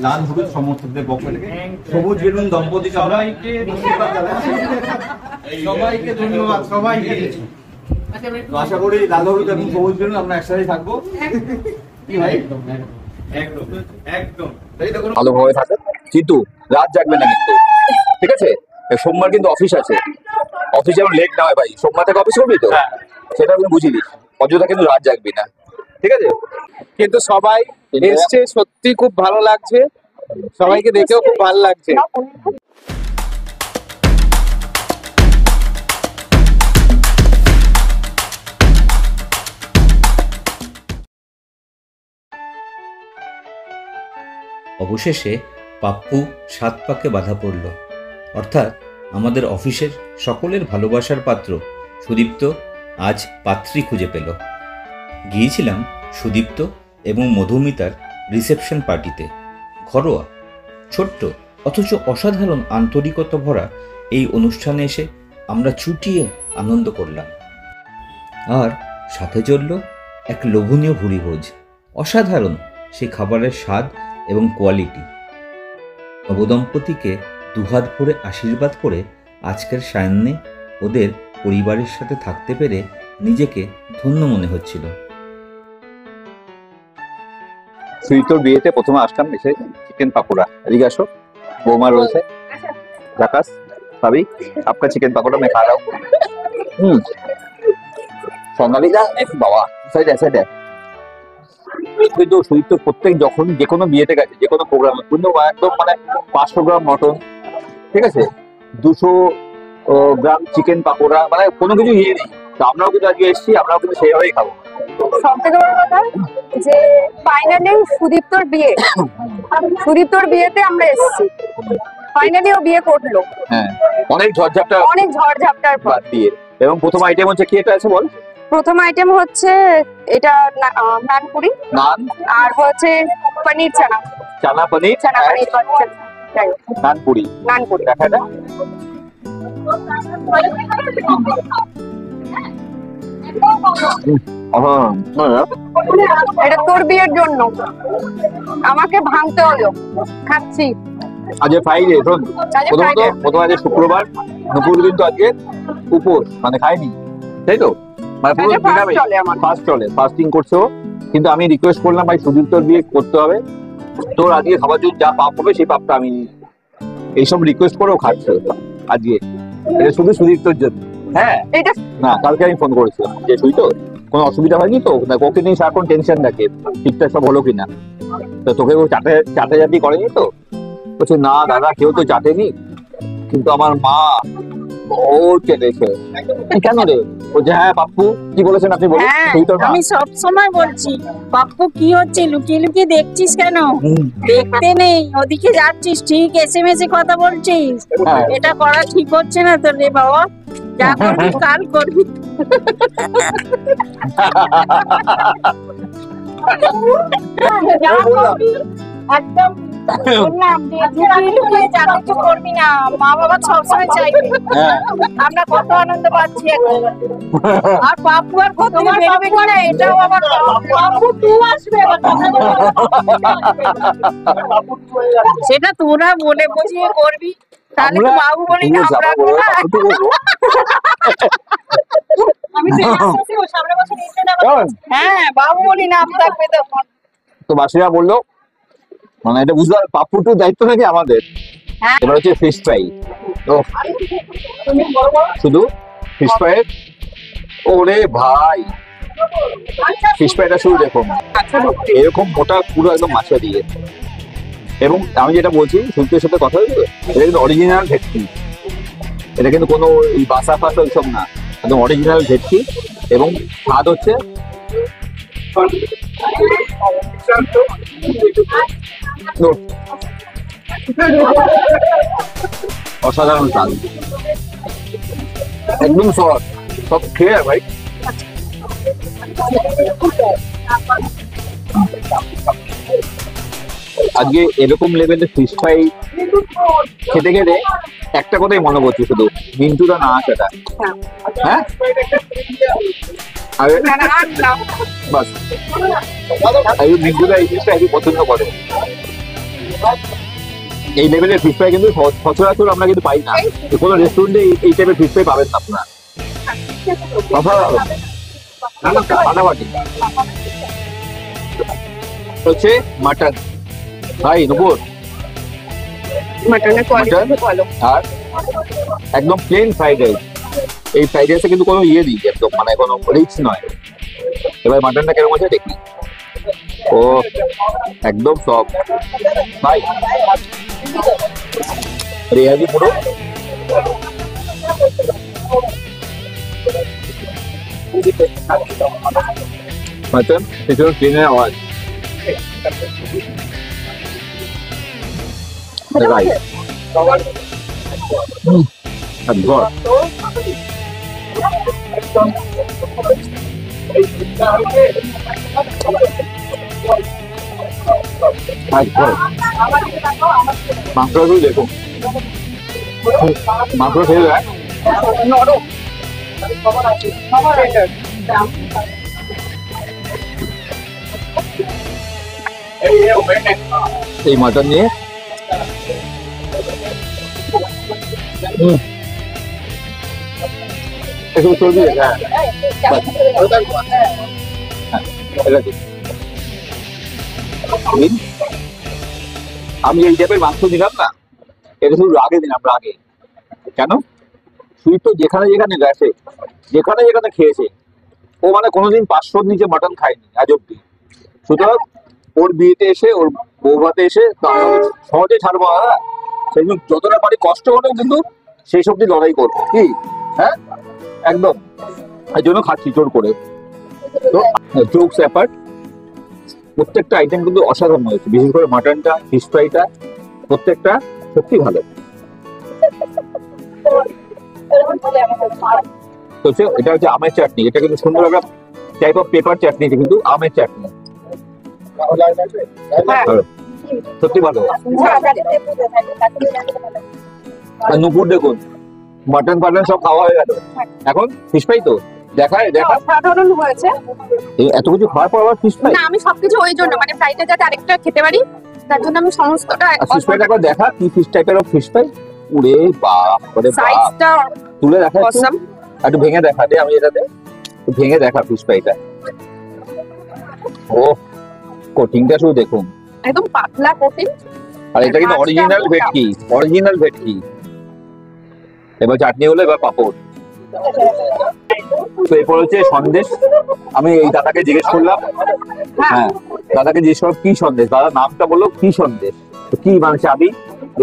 লাল হলুদ সমর্থকদের পক্ষ থেকে সবুজ বেলুন দম্পতি সবাইকে ধন্যবাদ। সবাইকে আশা করি লাল হলুদ এবং সবুজ বেলুন আমরা একসাথে থাকবো। কি ভাই একদম ভালোভাবে থাকে, কিন্তু রাত জাগবে না কিন্তু, ঠিক আছে? সোমবার কিন্তু অফিস আছে, অফিস যেমন লেট না হয় ভাই। সোমবার থেকে অফিস করবি তো, সেটা কিন্তু বুঝিয়ে দিস। অযথা কিন্তু রাত জাগবি না, ঠিক আছে? কিন্তু সবাই এসছে, সত্যি খুব ভালো লাগছে, সবাইকে দেখেও খুব ভালো লাগছে। অবশেষে পাপ্পু 7 পাকে বাধা পড়ল, অর্থাৎ আমাদের অফিসের সকলের ভালোবাসার পাত্র সুদীপ্ত আজ পাত্রী খুঁজে পেল। গিয়েছিলাম সুদীপ্ত এবং মধুমিতার রিসেপশন পার্টিতে। ঘরোয়া, ছোট্ট অথচ অসাধারণ আন্তরিকতা ভরা এই অনুষ্ঠানে এসে আমরা চুটিয়ে আনন্দ করলাম। আর সাথে চলল এক লোভনীয় ভুরিভোজ। অসাধারণ সেই খাবারের স্বাদ এবং কোয়ালিটি। নবদম্পতিকে দুহাত ভরে আশীর্বাদ করে আজকের সায়ান্নে ওদের পরিবারের সাথে থাকতে পেরে নিজেকে ধন্য মনে হচ্ছিল। সুইতোর বিয়েতে প্রথমে আসলাম এসে চিকেন পাকোড়া। এদিকে আসো, বৌমা রয়েছে। জাকাস ভাবি, আপনার চিকেন পাকোড়া मैं खा रहा हूं। সোনালি দা বাবা সাইড সাইড কিন্তু সুইতো প্রত্যেক যখন যে কোনো বিয়েতে গেছে, যে কোনো প্রোগ্রামে কিন্তু একদম মানে 500 গ্রাম মটন, ঠিক আছে, 200 গ্রাম চিকেন পাকোড়া, মানে কোনো কিছু ইয়ে নেই। তো আমরাও কিন্তু আজকে এসেছি, আমরাও কিন্তু সেইভাবেই খাবো। সব থেকে বড় কথা যে ফাইনালি সুদীপ্তর বিয়েতে আমরা এসেছি। ফাইনালি ও বিয়ে করলো। হ্যাঁ, অনেক ঝড়ঝাপটার পর দিয়ে। এবং প্রথম আইটেম হচ্ছে কি, এটা আছে বল? প্রথম আইটেম হচ্ছে এটা নানপুরি, নান, আর হচ্ছে পনির চানা পনির নানপুরি দেখা যায়। এটা তোর বিয়ের জন্য আমাকে ভাঙতে হলো, খাচ্ছি। আজকে ফ্রাইডে, শোন, প্রথম আজকে শুক্রবার, নুপুর কিন্তু আজকে উপোস, মানে খায়নি, তাই তো? মানে ফার্স্ট চলে, ফাস্টিং করছে ও। কিন্তু আমি রিকোয়েস্ট করলাম, ভাই সুদীপ্তর বিয়ে করতে হবে, তোর আজকে খাবার জন্য যা পাপ হবে সেই পাপটা আমি, এইসব রিকোয়েস্ট করেও খাচ্ছে আজকে। এটা শুধু সুদীপ্তর জন্য। হ্যাঁ না, কালকে আমি ফোন করেছিলাম যে সুদীপ্ত কোনো অসুবিধা হয়নি তো? ওকে নিয়ে সারাক্ষণ টেনশন থাকে, ঠিকঠাক সব হলো কিনা, তো তোকে ও চাটাচাটি করেনি তো? বলছে না দাদা, কেউ তো চাটেনি, কিন্তু আমার মা ও চেটেছে। কেন রে? বলছে হ্যাঁ পাপ্পু কি বলেছেন আপনি বলুন। আমি সব সময় বলছি, পাপ্পু কি হচ্ছে, লুকিয়ে লুকিয়ে দেখছিস কেন? দেখতে নেই, ওদিকে যাচ্ছিস, ঠিক এসএমএস এ কথা বলছিস, এটা করা ঠিক হচ্ছে না তো রে বাবা। যা করবি কাল করবি। একদম করবি না, মা বাবা সবসময় চাইবে। আমরা কত আনন্দ পাচ্ছি এখন। আর পাপ্পু আর কত বেরোবে করে, এটাও আবার পাপ্পু তুই আসবে, সেটা তোরা বলে বুঝিয়ে করবি, তাহলে তো বাবু বলি না আমরা হ্যাঁ বাবু বলি না থাকবে তখন। তো বাসিরা বললো, মানে এটা বুঝলাম পাপ্পুটুর দায়িত্ব নাকি আমাদের। এবার হচ্ছে ফিশ ফ্রাই, শুধু ফিশ ফ্রাই। ওরে ভাই, ফিশ ফ্রাইটা শুধু দেখুন এরকম মোটা, পুরো একদম মাছে দিয়ে। এবং আমি যেটা বলছি, সুদীপ্তের সাথে কথা হয়েছে, এটা কিন্তু অরিজিনাল ভেটকি, এটা কিন্তু কোনো এই বাসা ফাসা ওইসব না, একদম অরিজিনাল ভেটকি। এবং স্বাদ হচ্ছে অসাধারণ স্বাদ, একদম সব খেয়ে ভাই। আজকে এরকম লেভেলের ফিশ ফ্রাই খেতে খেতে একটা কথাই মনে পড়ছে, শুধু মিন্টুটা না আসাটা। হ্যাঁ বাস, মিন্টুটা এই জিনিসটা একটু পছন্দ করে। এই লেভেলের ফিশ ফ্রাই কিন্তু সচরাচর আমরা কিন্তু পাই না। কোনো রেস্টুরেন্টে এই টাইপের ফিশ ফ্রাই পাবেন না আপনারা। ফাটাফাটি হচ্ছে মাটন ভাই নুপুর, মাটনের কোয়ালিটি খুব ভালো। আর একদম প্লেন ফ্রাইড রাইস। এই ফ্রাইড রাইসে কিন্তু কোনো ইয়ে নেই, একদম মানে কোনো রিচ নয়। এবার মাটনটা কেমন আছে দেখি। ও একদম সব ভাই রেয়াজি পুরো। মাটন পেছনে ট্রেনের আওয়াজ। রাইট ঘর মাংসগুলো দেখুন, মাংস খেয়ে যায় নরম। এই মাটন নিয়ে একটু চর্বি আছে, হ্যাঁ এটা ঠিক। আমি এই টাইপের মাংস দিলাম না, এটা শুধু রাগে দিলাম, রাগে। কেন? সুইট তো যেখানে যেখানে গেছে, যেখানে যেখানে খেয়েছে, ও মানে কোনোদিন 500-র নিচে মাটন খায়নি আজ অব্দি। সুতরাং ওর বিয়েতে এসে, ওর বৌভাতে এসে সহজে ছাড়বো না। সেই জন্য যতটা পারি কষ্ট হলেও কিন্তু সেই সব দিয়ে লড়াই করবো, কি হ্যাঁ একদম। এই জন্য খাচ্ছি জোর করে। তো জোকস অ্যাপার্ট, প্রত্যেকটা আইটেম কিন্তু অসাধারণ হয়েছে, বিশেষ করে মাটনটা, ফিশ ফ্রাইটা, প্রত্যেকটা সত্যি ভালো। তো এটা হচ্ছে আমের চাটনি, এটা কিন্তু সুন্দর একটা টাইপ অফ পেপার চাটনি, কিন্তু আমের চাটনি সত্যি ভালো। নুপুর দেখুন, মাটন ফাটন সব খাওয়া হয়ে গেল, এখন ফিশ ফ্রাই তো দেখায় দেখা। সাধারণ হয়েছে। এত কিছু খাওয়ার পর আবার ফিশ ফ্রাই? না, আমি সবকিছু ওই জন্য মানে ফ্রাইটা যাতে আরেকটা খেতে পারি, তার জন্য আমি সমস্তটা। ফিশ ফ্রাইটা একবার দেখা, কি ফিশ টাইপের অফ ফিশ ফ্রাই। উরে বাপ রে বাপ, সাইজটা তুলে দেখা, অসাম। একটু ভেঙে দেখা দে, আমি এটাতে ভেঙে দেখা ফিশ ফ্রাইটা। ও কোটিংটা শুধু দেখুন, একদম পাতলা কোটিং। আর এটা কিন্তু অরিজিনাল ভেটকি, অরিজিনাল ভেটকি। এবার চাটনি হলো, এবার পাপড়। তো এরপর হচ্ছে সন্দেশ। আমি এই দাদাকে জিজ্ঞেস করলাম, হ্যাঁ দাদাকে জিজ্ঞেস করলাম কি সন্দেশ, দাদা নামটা বললো কি সন্দেশ, তো কি মানে চাবি,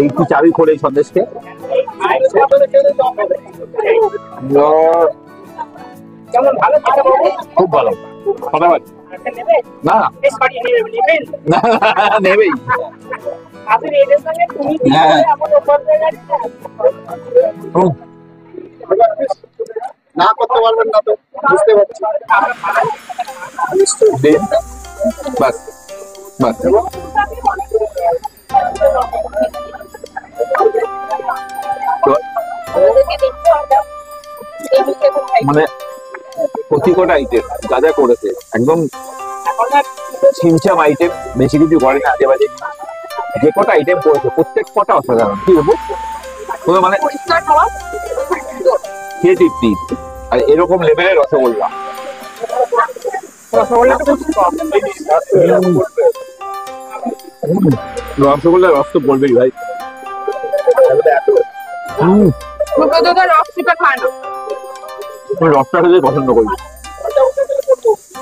এই কি চাবি খোলে এই সন্দেশকে? খুব ভালো, না নেবেই। না করতে পারবেন না তো বুঝতে পারছি। বাস বাস মানে প্রতি কটা আইটেম যা যা করেছে একদম ছিমছাম আইটেম, বেশি কিছু করে না, আজে বাজে। যে কটা আইটেম করেছে প্রত্যেক কটা অসাধারণ, কি বলবো মানে খেয়ে তৃপ্তি। আর এরকম লেভেলের রসগোল্লা, রসগোল্লার রস তো বলবেই ভাই। রসটা খেতে পছন্দ করি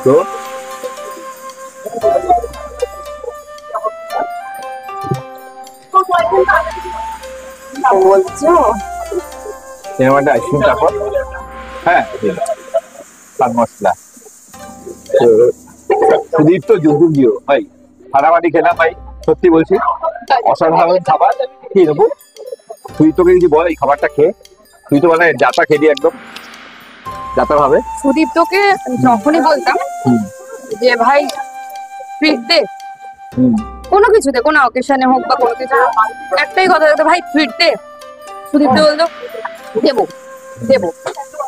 তো। একটা আইসক্রিম তারপর হ্যাঁ পান মশলা সুদীপ তো যুদ্ধ ভাই, ফাটাফাটি খেলাম ভাই, সত্যি বলছি অসাধারণ খাবার। কি নেবো তুই, তোকে যদি বল এই খাবারটা খেয়ে, তুই তো মানে যাতা খেলি একদম যাতা ভাবে। সুদীপ্তকে যখনই বলতাম যে ভাই ট্রিট দে, কোনো কিছুতে, কোনো অকেশনে হোক বা কোনো কিছু, একটাই কথা বলতো, ভাই ট্রিট দে। সুদীপ্ত বলতো দেবো দেবো,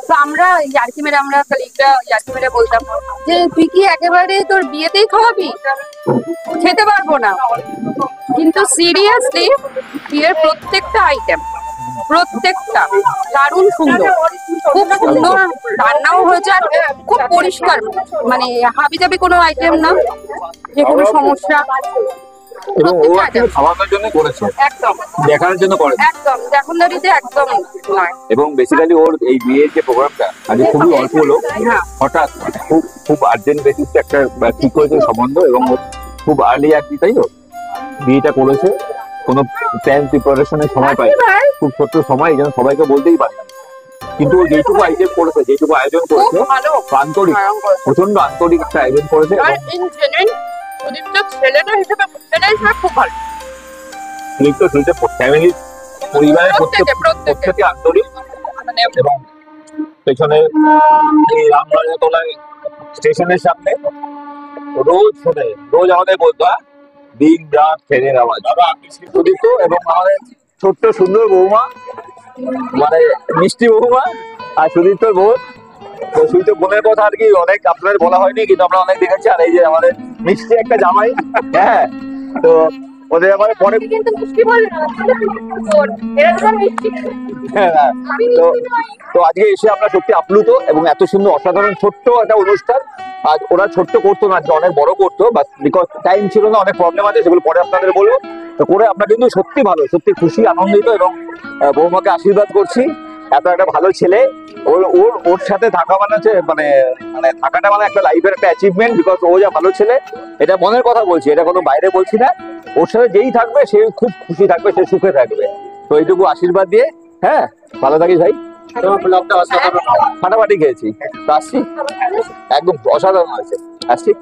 তো আমরা ইয়ার্কি মেরে আমরা কলিগরা ইয়ার্কি মেরে বলতাম যে তুই কি একেবারে তোর বিয়েতেই খাওয়াবি? খেতে পারবো না। কিন্তু সিরিয়াসলি বিয়ের প্রত্যেকটা আইটেম প্রত্যেকটা দারুণ সুন্দর, খুব সুন্দর রান্নাও হয়েছে আর খুব পরিষ্কার, মানে হাবিজাবি কোনো আইটেম না, যে কোনো সমস্যা। এবং ও actually খাওয়ানোর জন্য করেছে, একদম দেখানোর জন্য করেছে। একদম দেখানোরিতে একদম নয়। এবং বেসিক্যালি ওর এই বিয়ের যে প্রোগ্রামটা আজকে খুবই অল্প লোক, হ্যাঁ হঠাৎ খুব আর্জেন্ট বেসিসে একটা ঠিক হয়েছে সম্বন্ধ, এবং ও খুব আর্লি আর কি, তাই তো বিয়েটা করেছে। কোনো প্ল্যান প্রিপারেশনের সময় পাই, খুব ছোট্ট সময়, এই জন্য সবাইকে বলতেই পারে। কিন্তু ও যেটুকু আইটেম করেছে, যেটুকু আয়োজন করেছে, খুব ভালো, আন্তরিক, প্রচন্ড আন্তরিক একটা আয়োজন করেছে। আর ইন জেনুইন সুদীপ্ত ছেলেটা হিসেবে খুব ভালো। ফ্যামিলি পরিবারের প্রত্যেকে প্রত্যেকে আন্তরিক। মানে এবং পেছনে এই রামরাজাতলায় স্টেশনের সামনে রোজ শোনে, রোজ আমাদের বলতো দিন রাত ট্রেনের আওয়াজ। সুদীপ্ত এবং আমাদের ছোট্ট সুন্দর বৌমা, মানে মিষ্টি বৌমা, আর সুদীপ্তর বোন। তো সুদীপ্ত বোনের কথা আর কি অনেক আপনাদের বলা হয়নি, কিন্তু আমরা অনেক দেখেছি। আর এই যে আমাদের মিষ্টি একটা জামাই, হ্যাঁ, তো ওদের আমার পরে কিন্তু মিষ্টি বলে না, এরকম মিষ্টি হ্যাঁ, তো আজকে এসে আমরা সত্যি আপ্লুত, এবং এত সুন্দর অসাধারণ ছোট্ট একটা অনুষ্ঠান। আজ ওরা ছোট্ট করতো না, আজকে অনেক বড় করতো, বাট বিকজ টাইম ছিল না, অনেক প্রবলেম আছে, সেগুলো পরে আপনাদের বলবো। তো করে আমরা কিন্তু সত্যি ভালো, সত্যি খুশি, আনন্দিত, এবং বৌমাকে আশীর্বাদ করছি। এত একটা ভালো ছেলে, ওর সাথে থাকা মানে হচ্ছে মানে থাকাটা মানে একটা লাইফের একটা অ্যাচিভমেন্ট, বিকজ ও যা ভালো ছেলে, এটা মনের কথা বলছি, এটা কোনো বাইরে বলছি না। ওর সাথে যেই থাকবে সে খুব খুশি থাকবে, সে সুখে থাকবে। তো এইটুকু আশীর্বাদ দিয়ে, হ্যাঁ, ভালো থাকিস ভাই। তোমার ব্লগটা অসাধারণ। ফাটাফাটি খেয়েছি, তো আসছি, একদম অসাধারণ হয়েছে, আসছি।